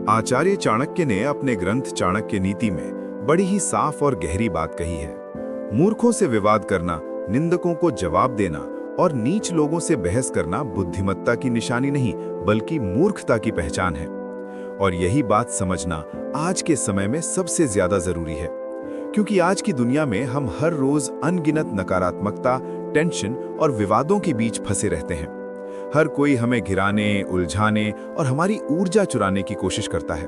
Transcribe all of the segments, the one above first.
आचार्य चाणक्य ने अपने ग्रंथ चाणक्य नीति में बड़ी ही साफ और गहरी बात कही है। मूर्खों से विवाद करना, निंदकों को जवाब देना और नीच लोगों से बहस करना बुद्धिमत्ता की निशानी नहीं बल्कि मूर्खता की पहचान है। और यही बात समझना आज के समय में सबसे ज्यादा जरूरी है, क्योंकि आज की दुनिया में हम हर रोज अनगिनत नकारात्मकता, टेंशन और विवादों के बीच फंसे रहते हैं। हर कोई हमें गिराने, उलझाने और हमारी ऊर्जा चुराने की कोशिश करता है।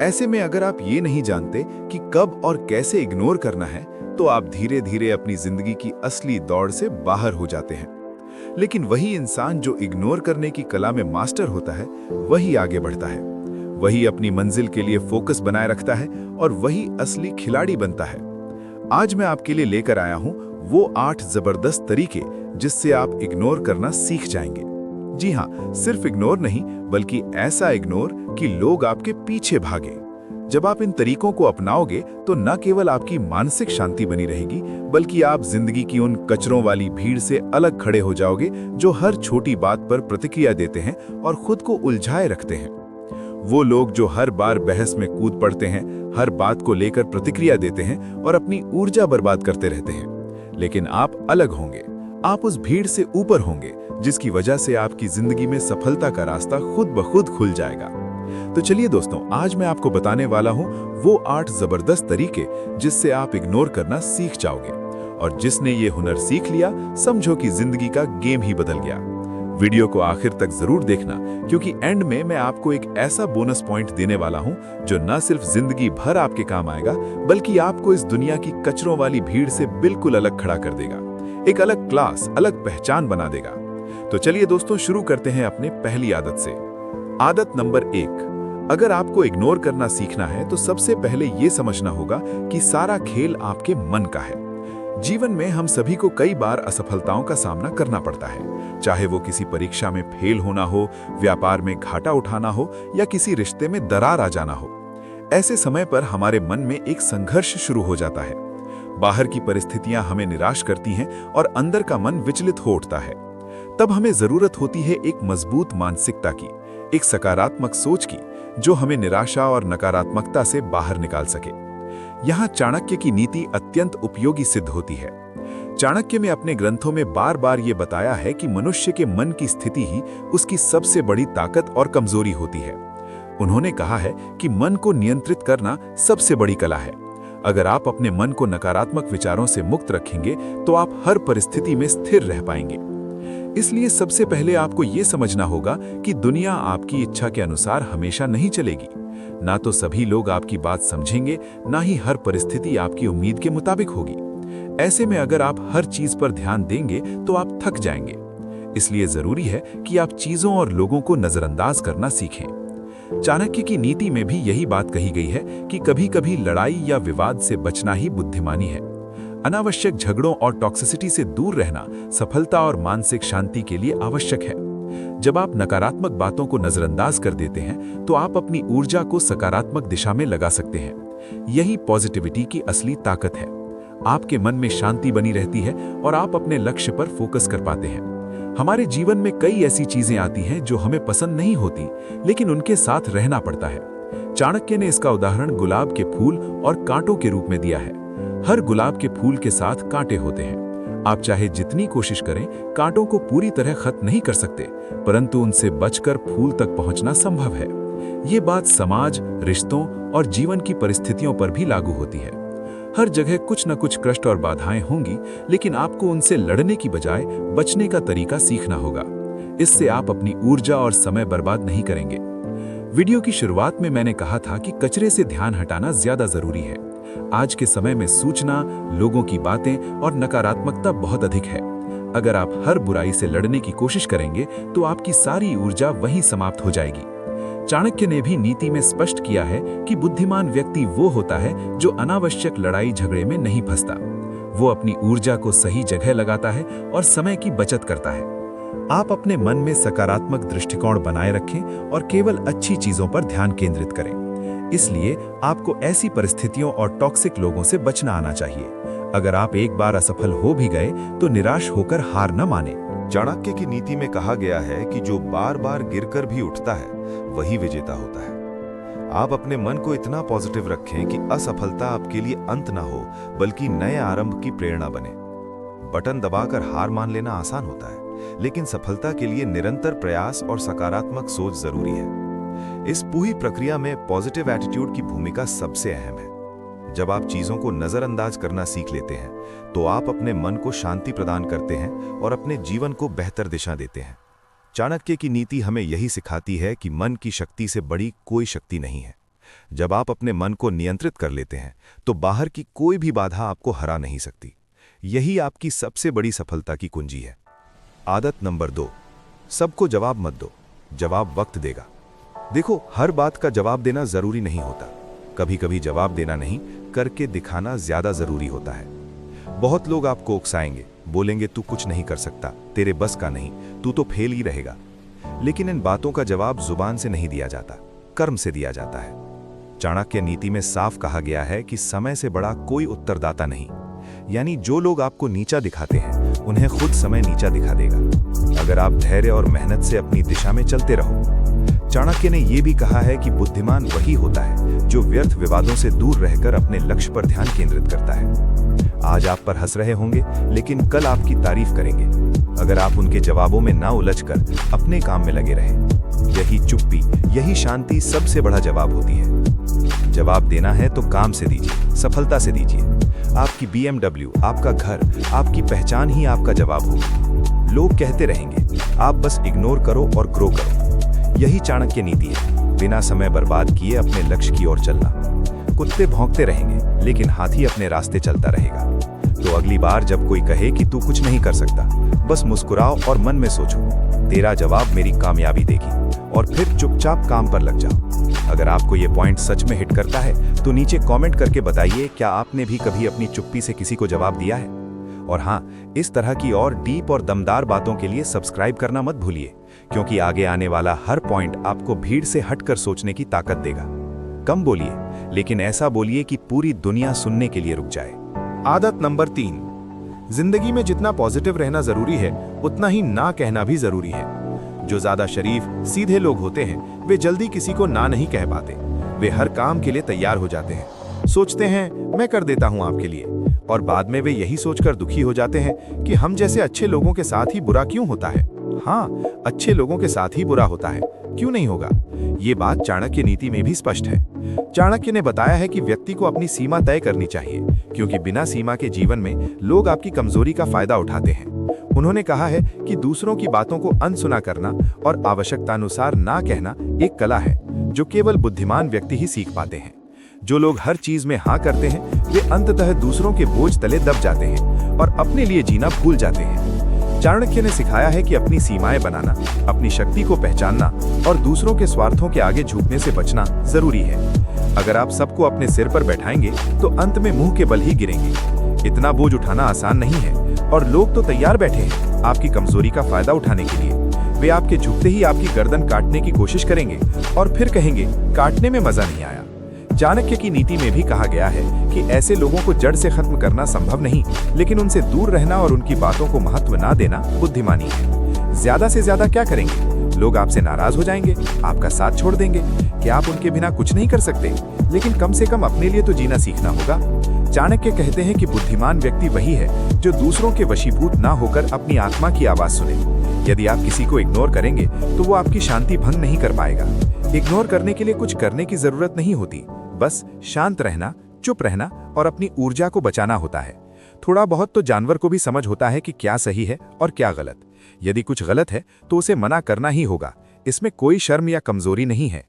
ऐसे में अगर आप ये नहीं जानते कि कब और कैसे इग्नोर करना है, तो आप धीरे धीरे अपनी जिंदगी की असली दौड़ से बाहर हो जाते हैं। लेकिन वही इंसान जो इग्नोर करने की कला में मास्टर होता है, वही आगे बढ़ता है, वही अपनी मंजिल के लिए फोकस बनाए रखता है और वही असली खिलाड़ी बनता है। आज मैं आपके लिए लेकर आया हूं वो 8 जबरदस्त तरीके जिससे आप इग्नोर करना सीख जाएंगे। जी हाँ, सिर्फ इग्नोर नहीं बल्कि ऐसा इग्नोर कि लोग आपके पीछे भागे। जब आप इन तरीकों को अपनाओगे तो न केवल आपकी मानसिक शांति बनी रहेगी, बल्कि आप जिंदगी की उन कचरों वाली भीड़ से अलग खड़े हो जाओगे जो हर छोटी बात पर प्रतिक्रिया देते हैं और खुद को उलझाए रखते हैं। वो लोग जो हर बार बहस में कूद पड़ते हैं, हर बात को लेकर प्रतिक्रिया देते हैं और अपनी ऊर्जा बर्बाद करते रहते हैं। लेकिन आप अलग होंगे, आप उस भीड़ से ऊपर होंगे, जिसकी वजह से आपकी जिंदगी में सफलता का रास्ता खुद ब खुद खुल जाएगा। तो चलिए दोस्तों, आज मैं आपको बताने वाला हूं वो 8 जबरदस्त तरीके जिससे आप इग्नोर करना सीख जाओगे। और जिसने ये हुनर सीख लिया, समझो कि जिंदगी का गेम ही बदल गया। वीडियो को आखिर तक जरूर देखना, क्योंकि एंड में मैं आपको एक ऐसा बोनस पॉइंट देने वाला हूं जो न सिर्फ जिंदगी भर आपके काम आएगा, बल्कि आपको इस दुनिया की कचरों वाली भीड़ से बिल्कुल अलग खड़ा कर देगा, एक अलग क्लास, अलग पहचान बना देगा। तो चलिए दोस्तों, शुरू करते हैं अपने पहली आदत से। आदत नंबर 1, अगर आपको इग्नोर करना सीखना है तो सबसे पहले ये समझना होगा कि सारा खेल आपके मन का है। जीवन में हम सभी को कई बार असफलताओं का सामना करना पड़ता है, चाहे वो किसी परीक्षा में फेल होना हो, व्यापार में घाटा उठाना हो या किसी रिश्ते में दरार आ जाना हो। ऐसे समय पर हमारे मन में एक संघर्ष शुरू हो जाता है। बाहर की परिस्थितियां हमें निराश करती हैं और अंदर का मन विचलित हो उठता है। तब हमें जरूरत होती है एक मजबूत मानसिकता की, एक सकारात्मक सोच की, जो हमें निराशा और नकारात्मकता से बाहर निकाल सके। यहाँ चाणक्य की नीति अत्यंत उपयोगी सिद्ध होती है। चाणक्य ने अपने ग्रंथों में बार बार ये बताया है कि मनुष्य के मन की स्थिति ही उसकी सबसे बड़ी ताकत और कमजोरी होती है। उन्होंने कहा है कि मन को नियंत्रित करना सबसे बड़ी कला है। अगर आप अपने मन को नकारात्मक विचारों से मुक्त रखेंगे तो आप हर परिस्थिति में स्थिर रह पाएंगे। इसलिए सबसे पहले आपको ये समझना होगा कि दुनिया आपकी इच्छा के अनुसार हमेशा नहीं चलेगी। ना तो सभी लोग आपकी बात समझेंगे, ना ही हर परिस्थिति आपकी उम्मीद के मुताबिक होगी। ऐसे में अगर आप हर चीज पर ध्यान देंगे तो आप थक जाएंगे। इसलिए जरूरी है कि आप चीजों और लोगों को नजरअंदाज करना सीखें। चाणक्य की नीति में भी यही बात कही गई है कि कभी कभी लड़ाई या विवाद से बचना ही बुद्धिमानी है। अनावश्यक झगड़ों और टॉक्सिसिटी से दूर रहना सफलता और मानसिक शांति के लिए आवश्यक है। जब आप नकारात्मक बातों को नजरअंदाज कर देते हैं तो आप अपनी ऊर्जा को सकारात्मक दिशा में लगा सकते हैं। यही पॉजिटिविटी की असली ताकत है। आपके मन में शांति बनी रहती है और आप अपने लक्ष्य पर फोकस कर पाते हैं। हमारे जीवन में कई ऐसी चीजें आती हैं जो हमें पसंद नहीं होती, लेकिन उनके साथ रहना पड़ता है। चाणक्य ने इसका उदाहरण गुलाब के फूल और कांटों के रूप में दिया है। हर गुलाब के फूल के साथ कांटे होते हैं। आप चाहे जितनी कोशिश करें, कांटों को पूरी तरह खत्म नहीं कर सकते, परंतु उनसे बचकर फूल तक पहुंचना संभव है। ये बात समाज, रिश्तों और जीवन की परिस्थितियों पर भी लागू होती है। हर जगह कुछ न कुछ कष्ट और बाधाएं होंगी, लेकिन आपको उनसे लड़ने की बजाय बचने का तरीका सीखना होगा। इससे आप अपनी ऊर्जा और समय बर्बाद नहीं करेंगे। वीडियो की शुरुआत में मैंने कहा था कि कचरे से ध्यान हटाना ज्यादा जरूरी है। आज के समय में सूचना, लोगों की बातें और नकारात्मकता बहुत अधिक है। अगर आप हर बुराई से लड़ने की कोशिश करेंगे तो आपकी सारी ऊर्जा वहीं समाप्त हो जाएगी। चाणक्य ने भी नीति में स्पष्ट किया है कि बुद्धिमान व्यक्ति वो होता है जो अनावश्यक लड़ाई झगड़े में नहीं फंसता। वो अपनी ऊर्जा को सही जगह लगाता है और समय की बचत करता है। आप अपने मन में सकारात्मक दृष्टिकोण बनाए रखें और केवल अच्छी चीजों पर ध्यान केंद्रित करें। इसलिए आपको ऐसी परिस्थितियों और टॉक्सिक लोगों से बचना आना चाहिए। अगर आप एक बार असफल हो भी गए तो निराश होकर हार न माने। चाणक्य की नीति में कहा गया है कि जो बार बार गिरकर भी उठता है वही विजेता होता है। आप अपने मन को इतना पॉजिटिव रखें कि असफलता आपके लिए अंत ना हो, बल्कि नए आरंभ की प्रेरणा बने। बटन दबाकर हार मान लेना आसान होता है, लेकिन सफलता के लिए निरंतर प्रयास और सकारात्मक सोच जरूरी है। इस पूरी प्रक्रिया में पॉजिटिव एटीट्यूड की भूमिका सबसे अहम है। जब आप चीजों को नजरअंदाज करना सीख लेते हैं, तो आप अपने मन को शांति प्रदान करते हैं और अपने जीवन को बेहतर दिशा देते हैं। चाणक्य की नीति हमें यही सिखाती है कि मन की शक्ति से बड़ी कोई शक्ति नहीं है। जब आप अपने मन को नियंत्रित कर लेते हैं, तो बाहर की कोई भी बाधा आपको हरा नहीं सकती। यही आपकी सबसे बड़ी सफलता की कुंजी है। आदत नंबर 2, सबको जवाब मत दो, जवाब वक्त देगा। देखो, हर बात का जवाब देना जरूरी नहीं होता। कभी कभी जवाब देना नहीं, करके दिखाना ज्यादा जरूरी होता है। बहुत लोग आपको उकसाएंगे, बोलेंगे तू कुछ नहीं कर सकता, तेरे बस का नहीं, तू तो फेल ही रहेगा। लेकिन इन बातों का जवाब जुबान से नहीं दिया जाता, कर्म से दिया जाता है। चाणक्य नीति में साफ कहा गया है कि समय से बड़ा कोई उत्तरदाता नहीं। यानी जो लोग आपको नीचा दिखाते हैं, उन्हें खुद समय नीचा दिखा देगा, अगर आप धैर्य और मेहनत से अपनी दिशा में चलते रहो। चाणक्य ने यह भी कहा है कि बुद्धिमान वही होता है जो व्यर्थ विवादों से दूर रहकर अपने लक्ष्य पर ध्यान केंद्रित करता है। आज आप पर हंस रहे होंगे, लेकिन कल आपकी तारीफ करेंगे, अगर आप उनके जवाबों में ना उलझकर अपने काम में लगे रहें। यही चुप्पी, यही शांति सबसे बड़ा जवाब होती है। जवाब देना है तो काम से दीजिए, सफलता से दीजिए। आपकी BMW, आपका घर, आपकी पहचान ही आपका जवाब होगी। लोग कहते रहेंगे, आप बस इग्नोर करो और ग्रो करो। यही चाणक्य नीति है, बिना समय बर्बाद किए अपने लक्ष्य की ओर चलना। कुत्ते भौंकते रहेंगे, लेकिन हाथी अपने रास्ते चलता रहेगा। तो अगली बार जब कोई कहे कि तू कुछ नहीं कर सकता, बस मुस्कुराओ और मन में सोचो, तेरा जवाब मेरी कामयाबी देगी, और फिर चुपचाप काम पर लग जाओ। अगर आपको ये पॉइंट सच में हिट करता है, तो नीचे कमेंट करके बताइए, क्या आपने भी कभी अपनी चुप्पी से किसी को जवाब दिया है? और हाँ, इस तरह की और डीप और दमदार बातों के लिए सब्सक्राइब करना मत भूलिए, क्योंकि आगे आने वाला हर पॉइंट आपको भीड़ से हटकर सोचने की ताकत देगा। कम बोलिए, लेकिन ऐसा बोलिए कि पूरी दुनिया सुनने के लिए रुक जाए। आदत नंबर 3, जिंदगी में जितना पॉजिटिव रहना जरूरी है, उतना ही ना कहना भी जरूरी है। जो ज्यादा शरीफ, सीधे लोग होते हैं, वे जल्दी किसी को ना नहीं कह पाते। वे हर काम के लिए तैयार हो जाते हैं, सोचते हैं मैं कर देता हूं आपके लिए, और बाद में वे यही सोचकर दुखी हो जाते हैं कि हम जैसे अच्छे लोगों के साथ ही बुरा क्यों होता है। हाँ, अच्छे लोगों के साथ ही बुरा होता है, क्यों नहीं होगा? ये बात चाणक्य नीति में भी स्पष्ट है। चाणक्य ने बताया है कि व्यक्ति को अपनी सीमा तय करनी चाहिए, क्योंकि बिना सीमा के जीवन में लोग आपकी कमजोरी का फायदा उठाते हैं। उन्होंने कहा है कि दूसरों की बातों को अनसुना करना और आवश्यकतानुसार ना कहना एक कला है, जो केवल बुद्धिमान व्यक्ति ही सीख पाते हैं। जो लोग हर चीज में हाँ करते हैं, वे अंततः दूसरों के बोझ तले दब जाते हैं और अपने लिए जीना भूल जाते हैं। चाणक्य ने सिखाया है कि अपनी सीमाएं बनाना, अपनी शक्ति को पहचानना और दूसरों के स्वार्थों के आगे झुकने से बचना जरूरी है। अगर आप सबको अपने सिर पर बैठाएंगे, तो अंत में मुंह के बल ही गिरेंगे। इतना बोझ उठाना आसान नहीं है, और लोग तो तैयार बैठे हैं आपकी कमजोरी का फायदा उठाने के लिए। वे आपके झुकते ही आपकी गर्दन काटने की कोशिश करेंगे और फिर कहेंगे काटने में मजा नहीं आया। चाणक्य की नीति में भी कहा गया है कि ऐसे लोगों को जड़ से खत्म करना संभव नहीं, लेकिन उनसे दूर रहना और उनकी बातों को महत्व ना देना बुद्धिमानी है। ज्यादा से ज्यादा क्या करेंगे? लोग आपसे नाराज हो जाएंगे, आपका साथ छोड़ देंगे। क्या आप उनके बिना कुछ नहीं कर सकते? लेकिन कम से कम अपने लिए तो जीना सीखना होगा। चाणक्य कहते हैं कि बुद्धिमान व्यक्ति वही है जो दूसरों के वशीभूत ना होकर अपनी आत्मा की आवाज सुने। यदि आप किसी को इग्नोर करेंगे, तो वो आपकी शांति भंग नहीं कर पाएगा। इग्नोर करने के लिए कुछ करने की जरूरत नहीं होती, बस शांत रहना, चुप रहना और अपनी ऊर्जा को बचाना होता है। थोड़ा बहुत तो जानवर को भी समझ होता है कि क्या सही है और क्या गलत। यदि कुछ गलत है, तो उसे मना करना ही होगा। इसमें कोई शर्म या कमजोरी नहीं है।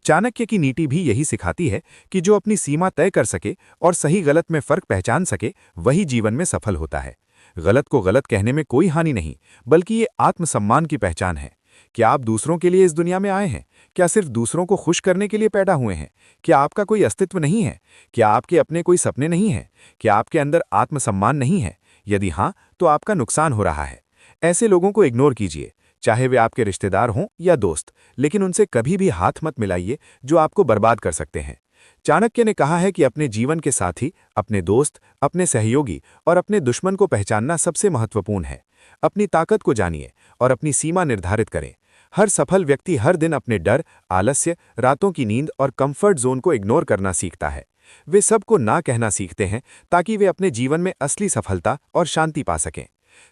चाणक्य की नीति भी यही सिखाती है कि जो अपनी सीमा तय कर सके और सही गलत में फर्क पहचान सके, वही जीवन में सफल होता है। गलत को गलत कहने में कोई हानि नहीं, बल्कि ये आत्मसम्मान की पहचान है। क्या आप दूसरों के लिए इस दुनिया में आए हैं? क्या सिर्फ दूसरों को खुश करने के लिए पैदा हुए हैं? क्या आपका कोई अस्तित्व नहीं है? क्या आपके अपने कोई सपने नहीं हैं? क्या आपके अंदर आत्मसम्मान नहीं है? यदि हाँ, तो आपका नुकसान हो रहा है। ऐसे लोगों को इग्नोर कीजिए, चाहे वे आपके रिश्तेदार हों या दोस्त, लेकिन उनसे कभी भी हाथ मत मिलाइए जो आपको बर्बाद कर सकते हैं। चाणक्य ने कहा है कि अपने जीवन के साथी, अपने दोस्त, अपने सहयोगी और अपने दुश्मन को पहचानना सबसे महत्वपूर्ण है। अपनी ताकत को जानिए और अपनी सीमा निर्धारित करें। हर सफल व्यक्ति हर दिन अपने डर, आलस्य, रातों की नींद और कंफर्ट जोन को इग्नोर करना सीखता है। वे सबको ना कहना सीखते हैं ताकि वे अपने जीवन में असली सफलता और शांति पा सकें।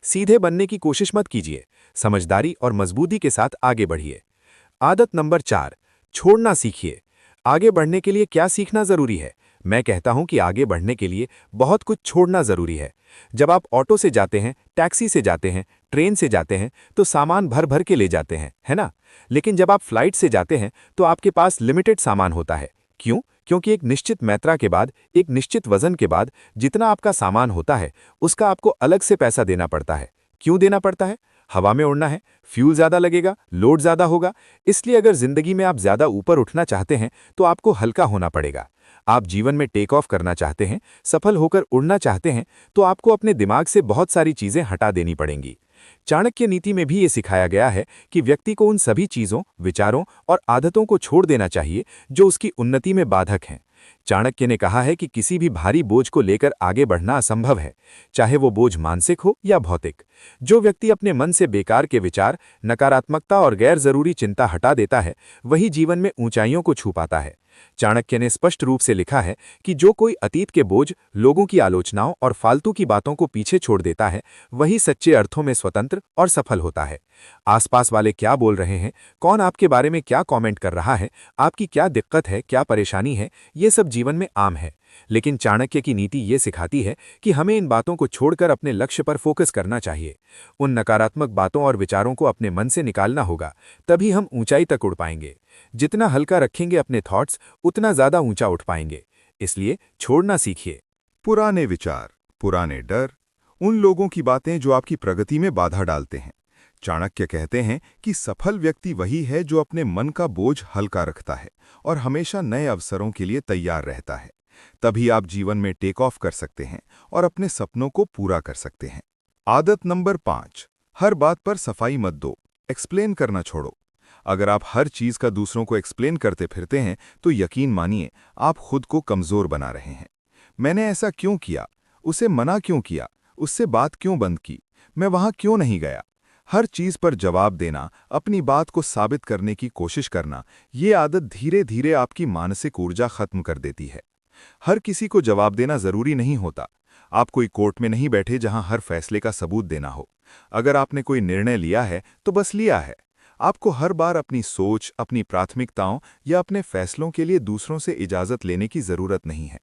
सीधे बनने की कोशिश मत कीजिए, समझदारी और मजबूती के साथ आगे बढ़िए। आदत नंबर 4, छोड़ना सीखिए। आगे बढ़ने के लिए क्या सीखना जरूरी है? मैं कहता हूं कि आगे बढ़ने के लिए बहुत कुछ छोड़ना जरूरी है। जब आप ऑटो से जाते हैं, टैक्सी से जाते हैं, ट्रेन से जाते हैं, तो सामान भर भर के ले जाते हैं, है ना? लेकिन जब आप फ्लाइट से जाते हैं तो आपके पास लिमिटेड सामान होता है। क्यों? क्योंकि एक निश्चित मात्रा के बाद, एक निश्चित वजन के बाद जितना आपका सामान होता है, उसका आपको अलग से पैसा देना पड़ता है। क्यों देना पड़ता है? हवा में उड़ना है, फ्यूल ज्यादा लगेगा, लोड ज्यादा होगा। इसलिए अगर जिंदगी में आप ज्यादा ऊपर उठना चाहते हैं तो आपको हल्का होना पड़ेगा। आप जीवन में टेक ऑफ करना चाहते हैं, सफल होकर उड़ना चाहते हैं, तो आपको अपने दिमाग से बहुत सारी चीजें हटा देनी पड़ेंगी। चाणक्य नीति में भी ये सिखाया गया है कि व्यक्ति को उन सभी चीजों, विचारों और आदतों को छोड़ देना चाहिए जो उसकी उन्नति में बाधक हैं। चाणक्य ने कहा है कि किसी भी भारी बोझ को लेकर आगे बढ़ना असंभव है, चाहे वो बोझ मानसिक हो या भौतिक। जो व्यक्ति अपने मन से बेकार के विचार, नकारात्मकता और गैर जरूरी चिंता हटा देता है, वही जीवन में ऊंचाइयों को छू पाता है। चाणक्य ने स्पष्ट रूप से लिखा है कि जो कोई अतीत के बोझ, लोगों की आलोचनाओं और फालतू की बातों को पीछे छोड़ देता है, वही सच्चे अर्थों में स्वतंत्र और सफल होता है। आसपास वाले क्या बोल रहे हैं, कौन आपके बारे में क्या कमेंट कर रहा है, आपकी क्या दिक्कत है, क्या परेशानी है, ये सब जीवन में आम है। लेकिन चाणक्य की नीति ये सिखाती है कि हमें इन बातों को छोड़कर अपने लक्ष्य पर फोकस करना चाहिए। उन नकारात्मक बातों और विचारों को अपने मन से निकालना होगा, तभी हम ऊंचाई तक उड़ पाएंगे। जितना हल्का रखेंगे अपने थॉट्स, उतना ज्यादा ऊंचा उठ पाएंगे। इसलिए छोड़ना सीखिए। पुराने विचार, पुराने डर, उन लोगों की बातें जो आपकी प्रगति में बाधा डालते हैं। चाणक्य कहते हैं कि सफल व्यक्ति वही है जो अपने मन का बोझ हल्का रखता है और हमेशा नए अवसरों के लिए तैयार रहता है। तभी आप जीवन में टेक ऑफ कर सकते हैं और अपने सपनों को पूरा कर सकते हैं। आदत नंबर 5, हर बात पर सफाई मत दो, एक्सप्लेन करना छोड़ो। अगर आप हर चीज का दूसरों को एक्सप्लेन करते फिरते हैं तो यकीन मानिए आप खुद को कमजोर बना रहे हैं। मैंने ऐसा क्यों किया, उसे मना क्यों किया, उससे बात क्यों बंद की, मैं वहां क्यों नहीं गया। हर चीज पर जवाब देना, अपनी बात को साबित करने की कोशिश करना, ये आदत धीरे धीरे आपकी मानसिक ऊर्जा खत्म कर देती है। हर किसी को जवाब देना जरूरी नहीं होता। आप कोई कोर्ट में नहीं बैठे जहां हर फैसले का सबूत देना हो। अगर आपने कोई निर्णय लिया है तो बस लिया है। आपको हर बार अपनी सोच, अपनी प्राथमिकताओं या अपने फैसलों के लिए दूसरों से इजाजत लेने की जरूरत नहीं है।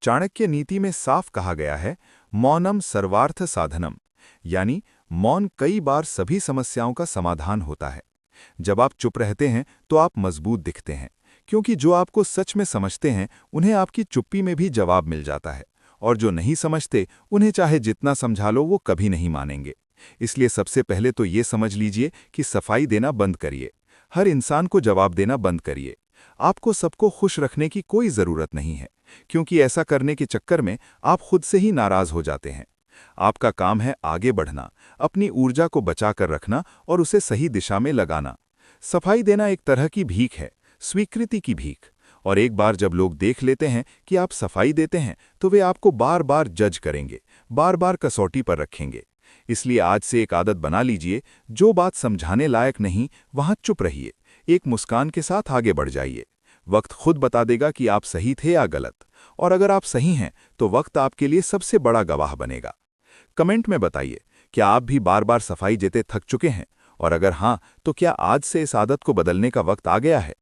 चाणक्य नीति में साफ कहा गया है, मौनम सर्वार्थ साधनम, यानी मौन कई बार सभी समस्याओं का समाधान होता है। जब आप चुप रहते हैं तो आप मजबूत दिखते हैं, क्योंकि जो आपको सच में समझते हैं उन्हें आपकी चुप्पी में भी जवाब मिल जाता है, और जो नहीं समझते उन्हें चाहे जितना समझा लो वो कभी नहीं मानेंगे। इसलिए सबसे पहले तो ये समझ लीजिए कि सफाई देना बंद करिए। हर इंसान को जवाब देना बंद करिए। आपको सबको खुश रखने की कोई जरूरत नहीं है, क्योंकि ऐसा करने के चक्कर में आप खुद से ही नाराज हो जाते हैं। आपका काम है आगे बढ़ना, अपनी ऊर्जा को बचाकर रखना और उसे सही दिशा में लगाना। सफाई देना एक तरह की भीख है, स्वीकृति की भीख। और एक बार जब लोग देख लेते हैं कि आप सफाई देते हैं तो वे आपको बार बार जज करेंगे, बार बार कसौटी पर रखेंगे। इसलिए आज से एक आदत बना लीजिए, जो बात समझाने लायक नहीं वहां चुप रहिए, एक मुस्कान के साथ आगे बढ़ जाइए। वक्त खुद बता देगा कि आप सही थे या गलत, और अगर आप सही हैं तो वक्त आपके लिए सबसे बड़ा गवाह बनेगा। कमेंट में बताइए, क्या आप भी बार बार सफाई देते थक चुके हैं? और अगर हाँ, तो क्या आज से इस आदत को बदलने का वक्त आ गया है?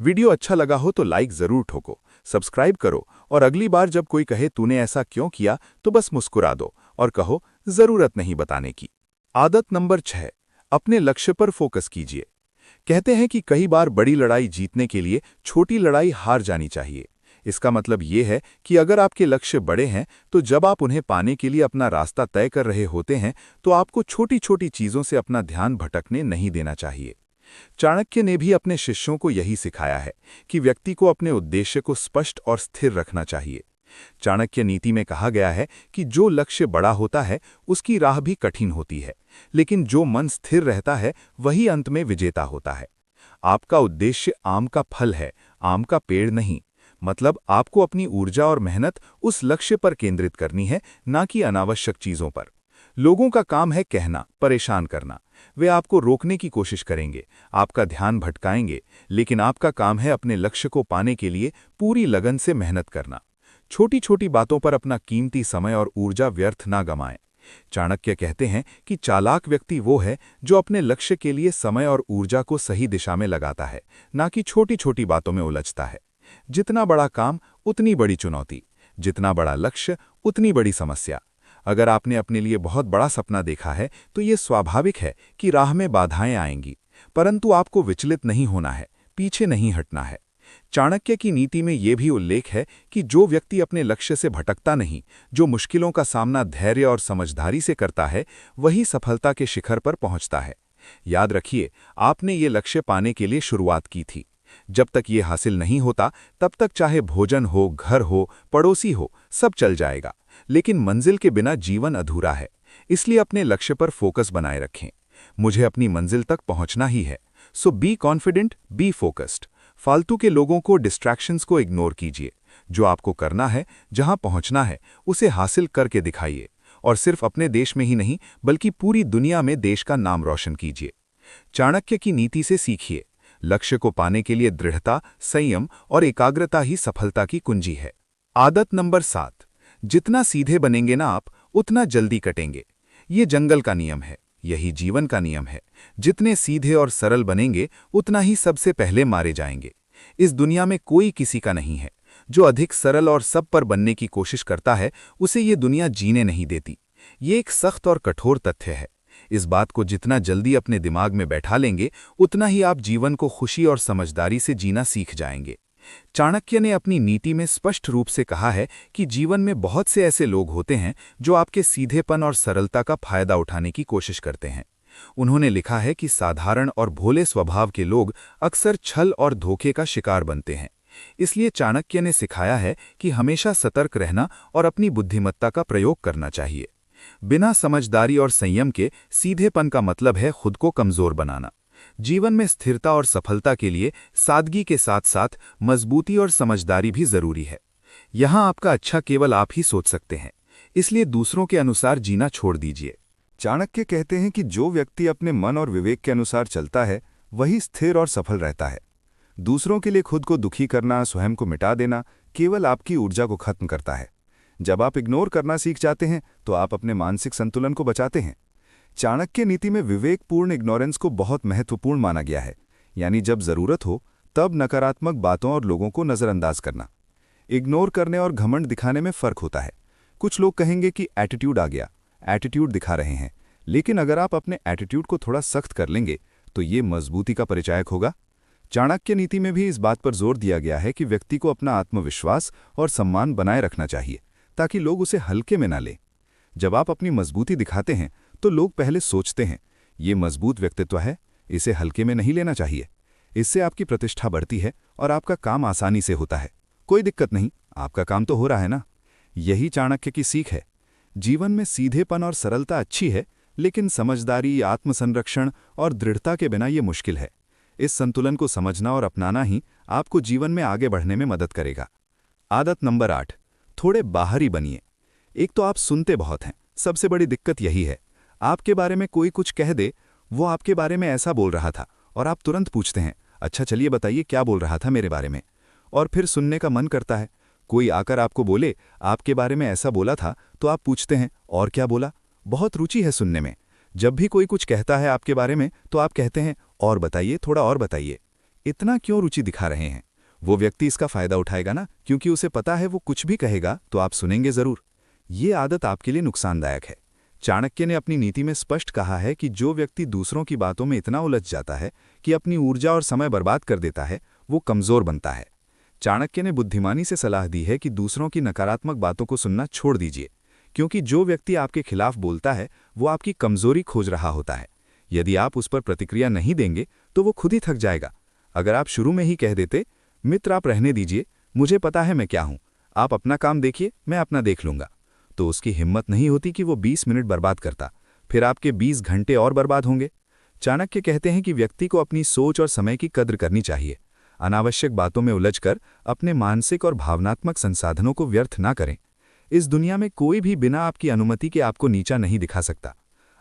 वीडियो अच्छा लगा हो तो लाइक जरूर ठोको, सब्सक्राइब करो, और अगली बार जब कोई कहे तूने ऐसा क्यों किया तो बस मुस्कुरा दो और कहो जरूरत नहीं बताने की। आदत नंबर 6, अपने लक्ष्य पर फोकस कीजिए। कहते हैं कि कई बार बड़ी लड़ाई जीतने के लिए छोटी लड़ाई हार जानी चाहिए। इसका मतलब ये है कि अगर आपके लक्ष्य बड़े हैं तो जब आप उन्हें पाने के लिए अपना रास्ता तय कर रहे होते हैं तो आपको छोटी छोटी चीजों से अपना ध्यान भटकने नहीं देना चाहिए। चाणक्य ने भी अपने शिष्यों को यही सिखाया है कि व्यक्ति को अपने उद्देश्य को स्पष्ट और स्थिर रखना चाहिए। चाणक्य नीति में कहा गया है कि जो लक्ष्य बड़ा होता है उसकी राह भी कठिन होती है, लेकिन जो मन स्थिर रहता है वही अंत में विजेता होता है। आपका उद्देश्य आम का फल है, आम का पेड़ नहीं। मतलब आपको अपनी ऊर्जा और मेहनत उस लक्ष्य पर केंद्रित करनी है, ना कि अनावश्यक चीजों पर। लोगों का काम है कहना, परेशान करना, वे आपको रोकने की कोशिश करेंगे, आपका ध्यान भटकाएंगे, लेकिन आपका काम है अपने लक्ष्य को पाने के लिए पूरी लगन से मेहनत करना। छोटी छोटी बातों पर अपना कीमती समय और ऊर्जा व्यर्थ ना गंवाएं। चाणक्य कहते हैं कि चालाक व्यक्ति वो है जो अपने लक्ष्य के लिए समय और ऊर्जा को सही दिशा में लगाता है, ना कि छोटी छोटी बातों में उलझता है। जितना बड़ा काम उतनी बड़ी चुनौती, जितना बड़ा लक्ष्य उतनी बड़ी समस्या। अगर आपने अपने लिए बहुत बड़ा सपना देखा है तो ये स्वाभाविक है कि राह में बाधाएं आएंगी, परंतु आपको विचलित नहीं होना है, पीछे नहीं हटना है। चाणक्य की नीति में यह भी उल्लेख है कि जो व्यक्ति अपने लक्ष्य से भटकता नहीं, जो मुश्किलों का सामना धैर्य और समझदारी से करता है, वही सफलता के शिखर पर पहुंचता है। याद रखिए, आपने ये लक्ष्य पाने के लिए शुरुआत की थी। जब तक ये हासिल नहीं होता, तब तक चाहे भोजन हो, घर हो, पड़ोसी हो, सब चल जाएगा, लेकिन मंजिल के बिना जीवन अधूरा है। इसलिए अपने लक्ष्य पर फोकस बनाए रखें। मुझे अपनी मंजिल तक पहुंचना ही है, सो बी कॉन्फिडेंट, बी फोकस्ड। फालतू के लोगों को, डिस्ट्रैक्शंस को इग्नोर कीजिए। जो आपको करना है, जहां पहुंचना है, उसे हासिल करके दिखाइए, और सिर्फ अपने देश में ही नहीं बल्कि पूरी दुनिया में देश का नाम रोशन कीजिए। चाणक्य की नीति से सीखिए। लक्ष्य को पाने के लिए दृढ़ता, संयम और एकाग्रता ही सफलता की कुंजी है। आदत नंबर 7, जितना सीधे बनेंगे ना आप, उतना जल्दी कटेंगे। ये जंगल का नियम है, यही जीवन का नियम है। जितने सीधे और सरल बनेंगे, उतना ही सबसे पहले मारे जाएंगे। इस दुनिया में कोई किसी का नहीं है। जो अधिक सरल और सब पर बनने की कोशिश करता है, उसे ये दुनिया जीने नहीं देती। ये एक सख्त और कठोर तथ्य है। इस बात को जितना जल्दी अपने दिमाग में बैठा लेंगे, उतना ही आप जीवन को खुशी और समझदारी से जीना सीख जाएंगे। चाणक्य ने अपनी नीति में स्पष्ट रूप से कहा है कि जीवन में बहुत से ऐसे लोग होते हैं जो आपके सीधेपन और सरलता का फायदा उठाने की कोशिश करते हैं। उन्होंने लिखा है कि साधारण और भोले स्वभाव के लोग अक्सर छल और धोखे का शिकार बनते हैं। इसलिए चाणक्य ने सिखाया है कि हमेशा सतर्क रहना और अपनी बुद्धिमत्ता का प्रयोग करना चाहिए। बिना समझदारी और संयम के सीधेपन का मतलब है खुद को कमजोर बनाना। जीवन में स्थिरता और सफलता के लिए सादगी के साथ साथ मजबूती और समझदारी भी जरूरी है। यहां आपका अच्छा केवल आप ही सोच सकते हैं, इसलिए दूसरों के अनुसार जीना छोड़ दीजिए। चाणक्य कहते हैं कि जो व्यक्ति अपने मन और विवेक के अनुसार चलता है, वही स्थिर और सफल रहता है। दूसरों के लिए खुद को दुखी करना, स्वयं को मिटा देना केवल आपकी ऊर्जा को खत्म करता है। जब आप इग्नोर करना सीख जाते हैं, तो आप अपने मानसिक संतुलन को बचाते हैं। चाणक्य नीति में विवेकपूर्ण इग्नोरेंस को बहुत महत्वपूर्ण माना गया है, यानी जब जरूरत हो तब नकारात्मक बातों और लोगों को नजरअंदाज करना। इग्नोर करने और घमंड दिखाने में फर्क होता है। कुछ लोग कहेंगे कि एटीट्यूड आ गया, एटीट्यूड दिखा रहे हैं, लेकिन अगर आप अपने एटीट्यूड को थोड़ा सख्त कर लेंगे तो ये मजबूती का परिचायक होगा। चाणक्य नीति में भी इस बात पर जोर दिया गया है कि व्यक्ति को अपना आत्मविश्वास और सम्मान बनाए रखना चाहिए, ताकि लोग उसे हल्के में ना लें। जब आप अपनी मजबूती दिखाते हैं तो लोग पहले सोचते हैं, ये मजबूत व्यक्तित्व है, इसे हल्के में नहीं लेना चाहिए। इससे आपकी प्रतिष्ठा बढ़ती है और आपका काम आसानी से होता है। कोई दिक्कत नहीं, आपका काम तो हो रहा है ना। यही चाणक्य की सीख है। जीवन में सीधेपन और सरलता अच्छी है, लेकिन समझदारी, आत्मसंरक्षण और दृढ़ता के बिना ये मुश्किल है। इस संतुलन को समझना और अपनाना ही आपको जीवन में आगे बढ़ने में मदद करेगा। आदत नंबर 8, थोड़े बाहरी बनिए। एक तो आप सुनते बहुत हैं, सबसे बड़ी दिक्कत यही है। आपके बारे में कोई कुछ कह दे, वो आपके बारे में ऐसा बोल रहा था, और आप तुरंत पूछते हैं, अच्छा चलिए बताइए क्या बोल रहा था मेरे बारे में। और फिर सुनने का मन करता है। कोई आकर आपको बोले आपके बारे में ऐसा बोला था, तो आप पूछते हैं और क्या बोला। बहुत रुचि है सुनने में। जब भी कोई कुछ कहता है आपके बारे में, तो आप कहते हैं और बताइए, थोड़ा और बताइए। इतना क्यों रुचि दिखा रहे हैं? वो व्यक्ति इसका फायदा उठाएगा ना, क्योंकि उसे पता है वो कुछ भी कहेगा तो आप सुनेंगे जरूर। ये आदत आपके लिए नुकसानदायक है। चाणक्य ने अपनी नीति में स्पष्ट कहा है कि जो व्यक्ति दूसरों की बातों में इतना उलझ जाता है कि अपनी ऊर्जा और समय बर्बाद कर देता है, वो कमजोर बनता है। चाणक्य ने बुद्धिमानी से सलाह दी है कि दूसरों की नकारात्मक बातों को सुनना छोड़ दीजिए, क्योंकि जो व्यक्ति आपके खिलाफ बोलता है वो आपकी कमजोरी खोज रहा होता है। यदि आप उस पर प्रतिक्रिया नहीं देंगे तो वो खुद ही थक जाएगा। अगर आप शुरू में ही कह देते, मित्र आप रहने दीजिए, मुझे पता है मैं क्या हूं, आप अपना काम देखिए, मैं अपना देख लूंगा, तो उसकी हिम्मत नहीं होती कि वो 20 मिनट बर्बाद करता, फिर आपके 20 घंटे और बर्बाद होंगे। चाणक्य कहते हैं कि व्यक्ति को अपनी सोच और समय की कद्र करनी चाहिए। अनावश्यक बातों में उलझकर अपने मानसिक और भावनात्मक संसाधनों को व्यर्थ ना करें। इस दुनिया में कोई भी बिना आपकी अनुमति के आपको नीचा नहीं दिखा सकता।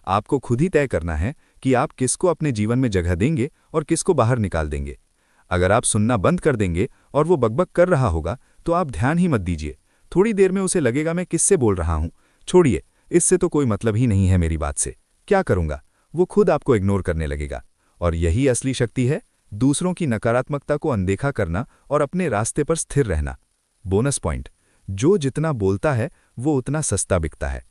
आपको खुद ही तय करना है कि आप किसको अपने जीवन में जगह देंगे और किसको बाहर निकाल देंगे। अगर आप सुनना बंद कर देंगे और वो बकबक कर रहा होगा तो आप ध्यान ही मत दीजिए। थोड़ी देर में उसे लगेगा मैं किससे बोल रहा हूँ, छोड़िए, इससे तो कोई मतलब ही नहीं है मेरी बात से, क्या करूँगा। वो खुद आपको इग्नोर करने लगेगा। और यही असली शक्ति है, दूसरों की नकारात्मकता को अनदेखा करना और अपने रास्ते पर स्थिर रहना। बोनस पॉइंट, जो जितना बोलता है वो उतना सस्ता बिकता है।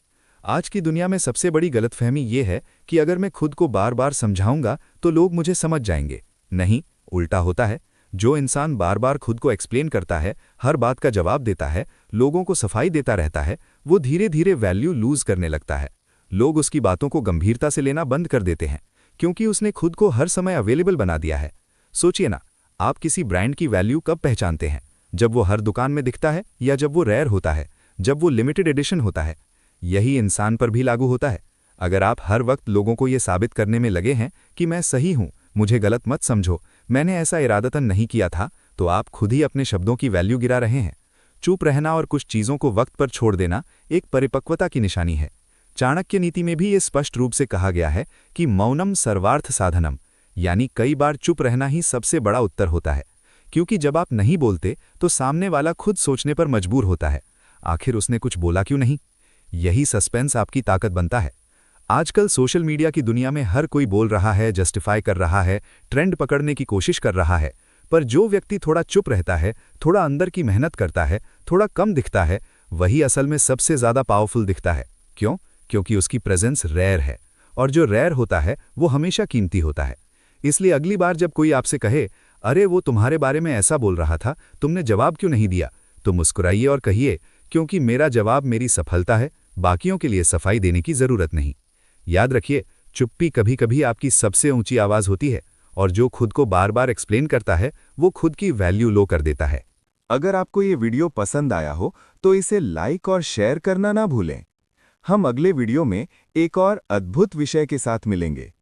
आज की दुनिया में सबसे बड़ी गलतफहमी ये है कि अगर मैं खुद को बार बार समझाऊंगा तो लोग मुझे समझ जाएंगे। नहीं, उल्टा होता है। जो इंसान बार बार खुद को एक्सप्लेन करता है, हर बात का जवाब देता है, लोगों को सफाई देता रहता है, वो धीरे धीरे वैल्यू लूज करने लगता है। लोग उसकी बातों को गंभीरता से लेना बंद कर देते हैं, क्योंकि उसने खुद को हर समय अवेलेबल बना दिया है। सोचिए ना, आप किसी ब्रांड की वैल्यू कब पहचानते हैं? जब वो हर दुकान में दिखता है, या जब वो रेयर होता है, जब वो लिमिटेड एडिशन होता है। यही इंसान पर भी लागू होता है। अगर आप हर वक्त लोगों को ये साबित करने में लगे हैं कि मैं सही हूं, मुझे गलत मत समझो, मैंने ऐसा इरादतन नहीं किया था, तो आप खुद ही अपने शब्दों की वैल्यू गिरा रहे हैं। चुप रहना और कुछ चीज़ों को वक्त पर छोड़ देना एक परिपक्वता की निशानी है। चाणक्य नीति में भी ये स्पष्ट रूप से कहा गया है कि मौनम सर्वार्थ साधनम, यानी कई बार चुप रहना ही सबसे बड़ा उत्तर होता है। क्योंकि जब आप नहीं बोलते तो सामने वाला खुद सोचने पर मजबूर होता है, आखिर उसने कुछ बोला क्यों नहीं। यही सस्पेंस आपकी ताकत बनता है। आजकल सोशल मीडिया की दुनिया में हर कोई बोल रहा है, जस्टिफाई कर रहा है, ट्रेंड पकड़ने की कोशिश कर रहा है, पर जो व्यक्ति थोड़ा चुप रहता है, थोड़ा अंदर की मेहनत करता है, थोड़ा कम दिखता है, वही असल में सबसे ज़्यादा पावरफुल दिखता है। क्यों? क्योंकि उसकी प्रेजेंस रेयर है, और जो रेयर होता है वो हमेशा कीमती होता है। इसलिए अगली बार जब कोई आपसे कहे, अरे वो तुम्हारे बारे में ऐसा बोल रहा था, तुमने जवाब क्यों नहीं दिया, तो मुस्कुराइए और कहिए, क्योंकि मेरा जवाब मेरी सफलता है, बाकियों के लिए सफाई देने की जरूरत नहीं। याद रखिए, चुप्पी कभी कभी आपकी सबसे ऊंची आवाज होती है, और जो खुद को बार बार एक्सप्लेन करता है वो खुद की वैल्यू लो कर देता है। अगर आपको ये वीडियो पसंद आया हो तो इसे लाइक और शेयर करना ना भूलें। हम अगले वीडियो में एक और अद्भुत विषय के साथ मिलेंगे।